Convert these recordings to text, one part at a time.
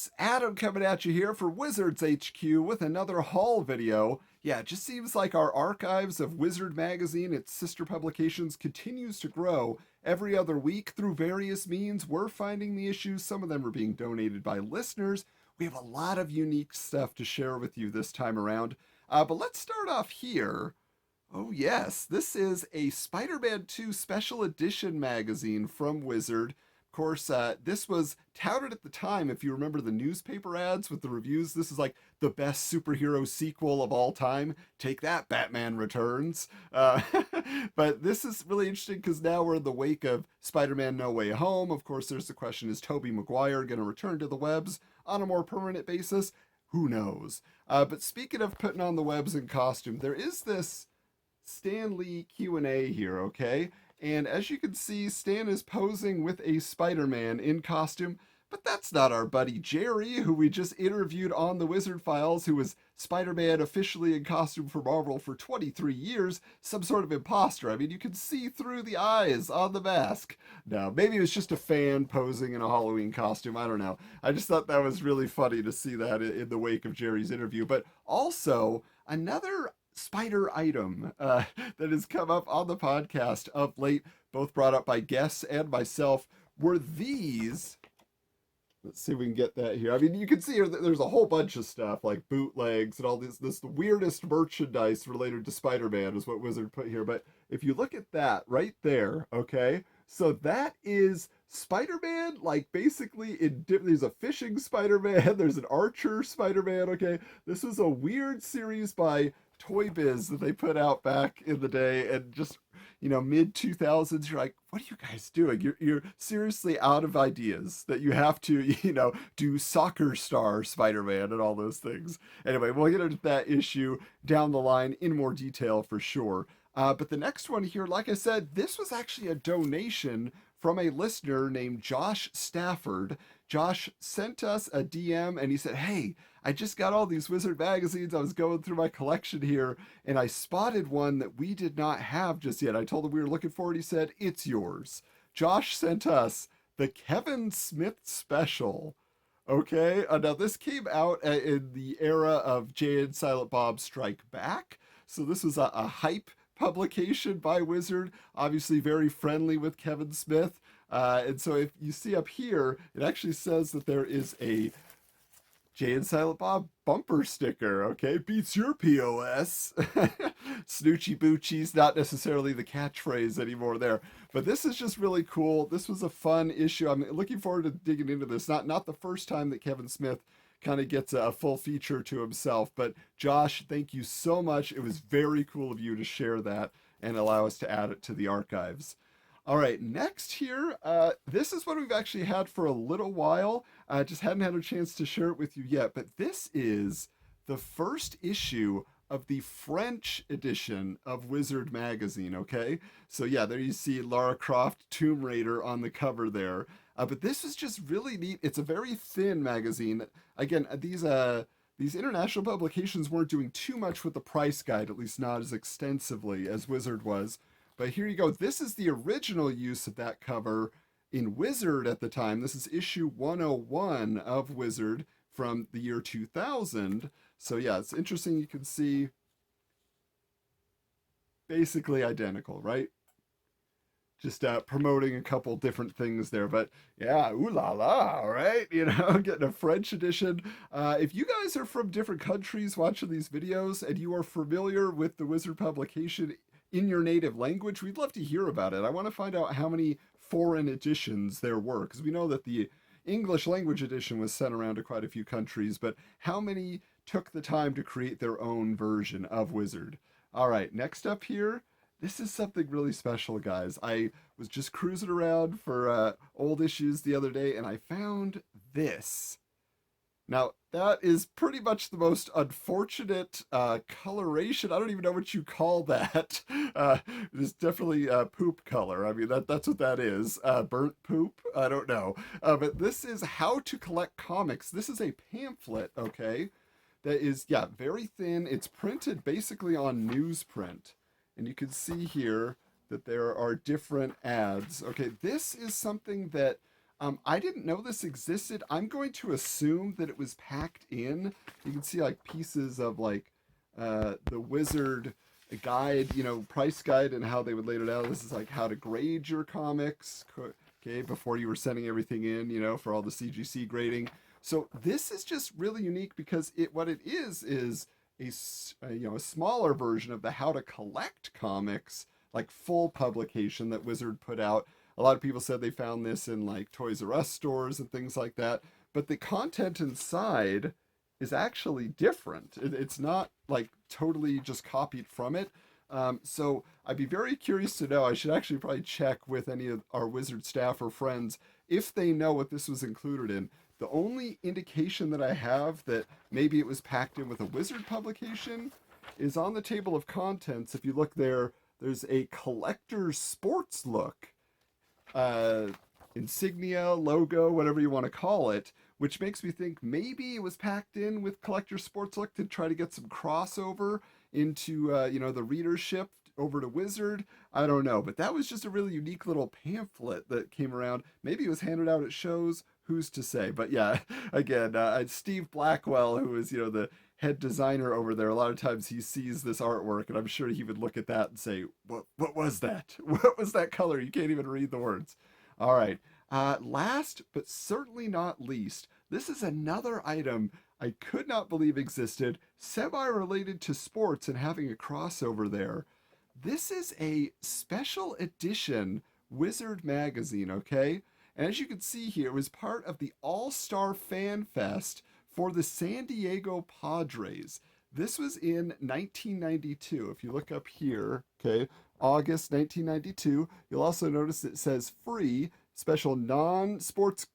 folks, Adam coming at you here for Wizards HQ with another haul video. Yeah, it just seems like our archives of Wizard Magazine, its sister publications, continues to grow. Every other week, through various means, we're finding the issues. Some of them are being donated by listeners. We have a lot of unique stuff to share with you this time around. But let's start off here. Oh, yes, this is a Spider Man 2 special edition magazine from Wizard. Of course, this was touted at the time. If you remember the newspaper ads with the reviews, this is like the best superhero sequel of all time. Take that, Batman Returns. But this is really interesting because now we're in the wake of Spider Man No Way Home. Of course, there's the question, is Tobey Maguire going to return to the webs on a more permanent basis? Who knows? But speaking of putting on the webs in costume, there is this Stan Lee Q&A here, okay? And as you can see, Stan is posing with a Spider-Man in costume, but that's not our buddy Jerry, who we just interviewed on the Wizard Files, who was Spider-Man officially in costume for Marvel for 23 years, some sort of imposter. I mean, you can see through the eyes on the mask. No, maybe it was just a fan posing in a Halloween costume. I don't know. I just thought that was really funny to see that in the wake of Jerry's interview. But also, another spider item that has come up on the podcast of late, both brought up by guests and myself, were these. Let's see if we can get that here. I mean, you can see here that there's a whole bunch of stuff like bootlegs and all this the weirdest merchandise related to Spider-Man is what Wizard put here. But if you look at that right there, okay, so that is Spider-Man, like basically there's a fishing Spider-Man, there's an archer Spider-Man, okay? This was a weird series by Toy Biz that they put out back in the day, and just mid 2000s, you're like, what are you guys doing? You're seriously out of ideas that you have to do soccer star Spider-Man and all those things. Anyway, we'll get into that issue down the line in more detail for sure. But the next one here, like I said, this was actually a donation from a listener named Josh Stafford. Josh sent us a DM and he said, hey, I just got all these Wizard magazines. I was going through my collection here and I spotted one that we did not have just yet. I told him we were looking for it. He said, it's yours. Josh sent us the Kevin Smith special. Okay, now this came out in the era of Jay and Silent Bob Strike Back. So this was a hype publication by Wizard, obviously very friendly with Kevin Smith. And so if you see up here, it actually says that there is a Jay and Silent Bob bumper sticker, okay? Beats your POS. Snoochie Boochie's not necessarily the catchphrase anymore there. But this is just really cool. This was a fun issue. I'm looking forward to digging into this. Not the first time that Kevin Smith kind of gets a full feature to himself. But Josh, thank you so much. It was very cool of you to share that and allow us to add it to the archives. All right, next here, this is what we've actually had for a little while. Just hadn't had a chance to share it with you yet, but this is the first issue of the French edition of Wizard Magazine, okay? So yeah, there you see Lara Croft, Tomb Raider on the cover there. But this is just really neat. It's a very thin magazine. Again, these international publications weren't doing too much with the price guide, at least not as extensively as Wizard was. But here you go. This is the original use of that cover in Wizard at the time. This is issue 101 of Wizard from the year 2000. So yeah, it's interesting. You can see basically identical, right? Just promoting a couple different things there, but yeah, ooh la la, right? Getting a French edition. If you guys are from different countries watching these videos and you are familiar with the Wizard publication in your native language, we'd love to hear about it. I want to find out how many foreign editions there were, because we know that the English language edition was sent around to quite a few countries, but how many took the time to create their own version of Wizard? All right, next up here, this is something really special, guys. I was just cruising around for old issues the other day, and I found this. Now, that is pretty much the most unfortunate coloration. I don't even know what you call that. It's definitely poop color. I mean, that's what that is. Burnt poop? I don't know. But this is How to Collect Comics. This is a pamphlet, okay, that is, yeah, very thin. It's printed basically on newsprint. And you can see here that there are different ads. Okay, this is something that I didn't know this existed. I'm going to assume that it was packed in. You can see like pieces of like the Wizard guide, price guide, and how they would lay it out. This is like how to grade your comics, okay, before you were sending everything in, for all the CGC grading. So this is just really unique because what it is a smaller version of the how to collect comics, like full publication that Wizard put out. A lot of people said they found this in like Toys R Us stores and things like that, but the content inside is actually different. It's not like totally just copied from it. So I'd be very curious to know. I should actually probably check with any of our Wizard staff or friends if they know what this was included in. The only indication that I have that maybe it was packed in with a Wizard publication is on the table of contents. If you look there, there's a collector's sports look, insignia, logo, whatever you want to call it, which makes me think maybe it was packed in with collector's sports look to try to get some crossover into, the readership over to Wizard. I don't know, but that was just a really unique little pamphlet that came around. Maybe it was handed out at shows. Who's to say? But yeah, again, Steve Blackwell, who is, the head designer over there, a lot of times he sees this artwork, and I'm sure he would look at that and say, what was that? What was that color? You can't even read the words. All right. Last, but certainly not least, this is another item I could not believe existed, semi-related to sports and having a crossover there. This is a special edition Wizard magazine, okay? And as you can see here, it was part of the All-Star Fan Fest for the San Diego Padres. This was in 1992. If you look up here, okay, August 1992, you'll also notice it says free, special non-sports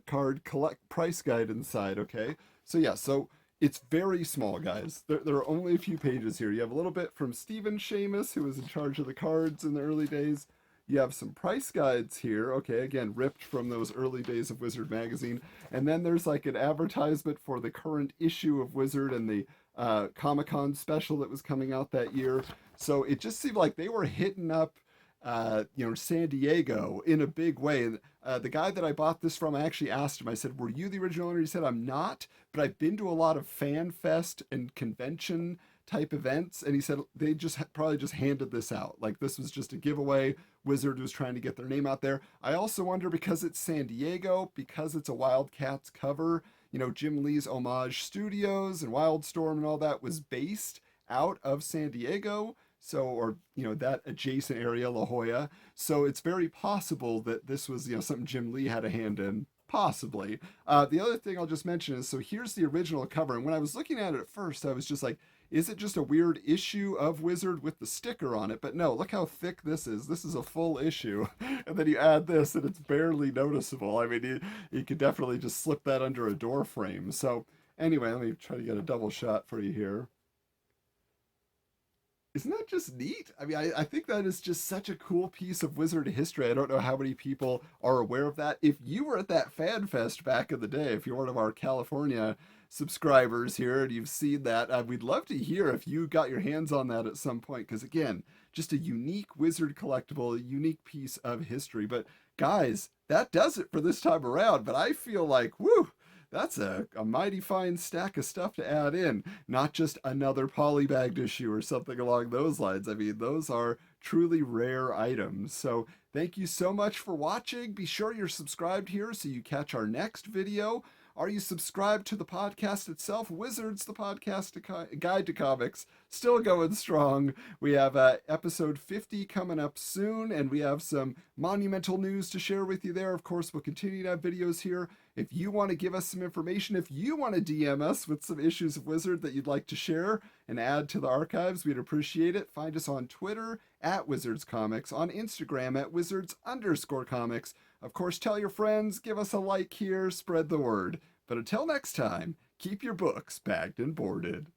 card collect price guide inside, okay? So yeah, so it's very small, guys. There are only a few pages here. You have a little bit from Stephen Seamus, who was in charge of the cards in the early days. You have some price guides here, okay, again, ripped from those early days of Wizard magazine. And then there's like an advertisement for the current issue of Wizard and the Comic-Con special that was coming out that year. So it just seemed like they were hitting up, San Diego in a big way. The guy that I bought this from, I actually asked him, I said, were you the original owner? He said, I'm not, but I've been to a lot of fan fest and convention type events, and he said they probably just handed this out. Like this was just a giveaway. Wizard was trying to get their name out there. I also wonder, because it's San Diego, because it's a Wildcats cover, Jim Lee's Homage Studios and Wildstorm and all that was based out of San Diego. So, or, that adjacent area, La Jolla. So it's very possible that this was, something Jim Lee had a hand in. Possibly. The other thing I'll just mention is, so here's the original cover. And when I was looking at it at first, I was just like, is it just a weird issue of Wizard with the sticker on it? But no, look how thick this is. This is a full issue. And then you add this and it's barely noticeable. I mean, you could definitely just slip that under a door frame. So anyway, let me try to get a double shot for you here. Isn't that just neat? I mean, I think that is just such a cool piece of Wizard history. I don't know how many people are aware of that. If you were at that fan fest back in the day, if you're one of our California subscribers here and you've seen that, we'd love to hear if you got your hands on that at some point. Because again, just a unique Wizard collectible, a unique piece of history. But guys, that does it for this time around. But I feel like, woo, that's a mighty fine stack of stuff to add in, not just another polybagged issue or something along those lines. I mean, those are truly rare items. So thank you so much for watching. Be sure you're subscribed here so you catch our next video. Are you subscribed to the podcast itself? Wizards, the podcast guide to comics, still going strong. We have episode 50 coming up soon, and we have some monumental news to share with you there. Of course, we'll continue to have videos here. If you want to give us some information, if you want to DM us with some issues of Wizard that you'd like to share and add to the archives, we'd appreciate it. Find us on Twitter at Wizards Comics, on Instagram at Wizards_comics. Of course, tell your friends, give us a like here, spread the word. But until next time, keep your books bagged and boarded.